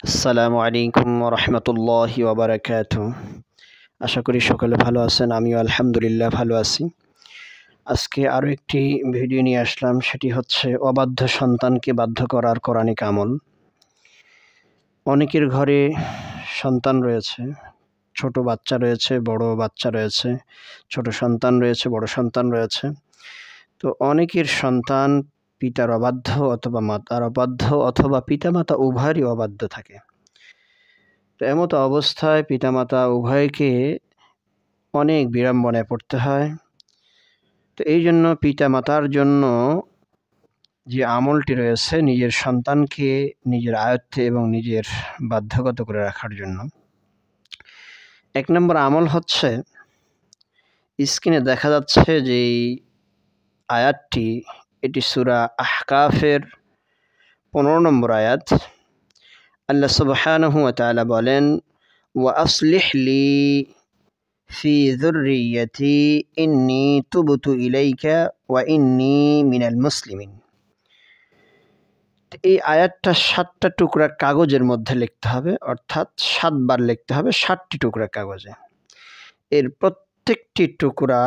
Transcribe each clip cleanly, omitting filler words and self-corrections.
আসসালামু আলাইকুম ওয়া রাহমাতুল্লাহি ওয়া বারাকাতুহু। আশা করি সকলে ভালো আছেন। আমিও আলহামদুলিল্লাহ ভালো আছি। আজকে আরও একটি ভিডিও নিয়ে আসলাম, সেটি হচ্ছে অবাধ্য সন্তানকে বাধ্য করার কোরআনিক আমল। অনেকের ঘরে সন্তান রয়েছে, ছোট বাচ্চা রয়েছে, বড় বাচ্চা রয়েছে, ছোট সন্তান রয়েছে, বড় সন্তান রয়েছে। তো অনেকের সন্তান পিতার অবাধ্য অথবা মাতার অবাধ্য অথবা পিতামাতা উভয়েরই অবাধ্য থাকে। তো এমতো অবস্থায় পিতামাতা উভয়কে অনেক বিড়ম্বনায় পড়তে হয়। তো এই জন্য পিতামাতার জন্য যে আমলটি রয়েছে, নিজের সন্তানকে নিজের আয়ত্তে এবং নিজের বাধ্যগত করে রাখার জন্য, ১ নম্বর আমল হচ্ছে, স্ক্রিনে দেখা যাচ্ছে যে আয়াতটি, এটি সূরা আহকাফের ১৫ নম্বর আয়াত। আল্লাহ সুবহানাহু ওয়া তাআলা বলেন, ওয়া আসলিহ লি ফি যুররিয়্যাতি ইন্নী তুবতু ইলাইকা ওয়া ইন্নী মিনাল মুসলিমিন। এই আয়াতটা ৭টা টুকরা কাগজের মধ্যে লিখতে হবে, অর্থাৎ ৭ বার লিখতে হবে ৭টি টুকরা কাগজে। এর প্রত্যেকটি টুকরা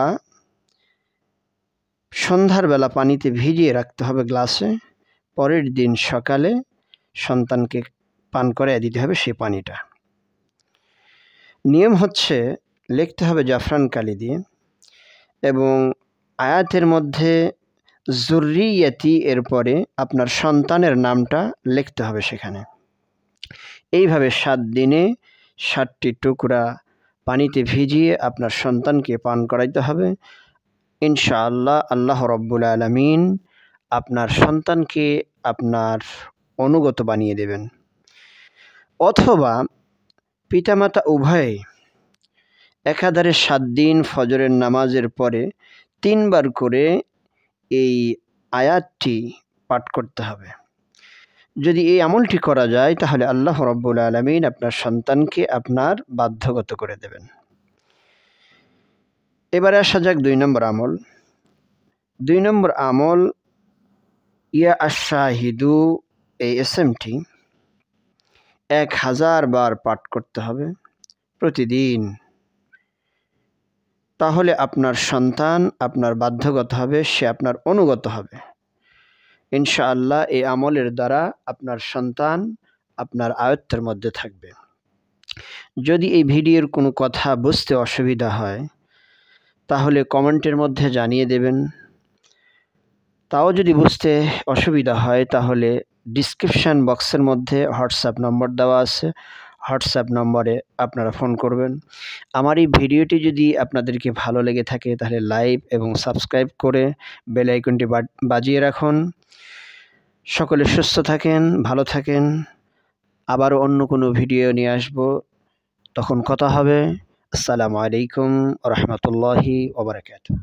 সন্ধ্যার বেলা পানিতে ভিজিয়ে রাখতে হবে গ্লাসে। পরের দিন সকালে সন্তানকে পান করায় দিতে হবে সেই পানিটা। নিয়ম হচ্ছে, লিখতে হবে জাফরান কালি দিয়ে, এবং আয়াতের মধ্যে যুররিয়্যাতি এর পরে আপনার সন্তানের নামটা লিখতে হবে সেখানে। এইভাবে ৭ দিনে ৭টি টুকরা পানিতে ভিজিয়ে আপনার সন্তানকে পান করাইতে হবে। ইনশাআল্লাহ আল্লাহ রাব্বুল আলামিন আপনার সন্তানকে আপনার অনুগত বানিয়ে দেবেন। অথবা পিতামাতা উভয়ে একাধারে ৭ দিন ফজরের নামাজের পরে ৩ বার করে এই আয়াতটি পাঠ করতে হবে। যদি এই আমলটি করা যায়, তাহলে আল্লাহ রাব্বুল আলামিন আপনার সন্তানকে আপনার বাধ্যগত করে দেবেন। এবারে আসা যাক ২ নম্বর আমল। ২ নম্বর আমল, ইয়া আশ-শাহিদু, এই এসএমটি ১০০০ বার পাঠ করতে হবে প্রতিদিন। তাহলে আপনার সন্তান আপনার বাধ্যগত হবে, সে আপনার অনুগত হবে। ইনশাআল্লাহ এই আমলের দ্বারা আপনার সন্তান আপনার আয়ত্তের মধ্যে থাকবে। যদি এই ভিডিওর কোনো কথা বুঝতে অসুবিধা হয়, তাহলে কমেন্টের মধ্যে জানিয়ে দেবেন। তাও যদি বুঝতে অসুবিধা হয়, তাহলে ডিসক্রিপশান বক্সের মধ্যে হোয়াটসঅ্যাপ নম্বর দেওয়া আছে, হোয়াটসঅ্যাপ নম্বরে আপনারা ফোন করবেন। আমার এই ভিডিওটি যদি আপনাদেরকে ভালো লেগে থাকে, তাহলে লাইক এবং সাবস্ক্রাইব করে বেল আইকনটি বাজিয়ে রাখুন। সকলে সুস্থ থাকেন, ভালো থাকেন। আবারও অন্য কোনো ভিডিও নিয়ে আসব, তখন কথা হবে। আসসালামু আলাইকুম ওয়া রাহমাতুল্লাহি ওয়া বারাকাতুহু।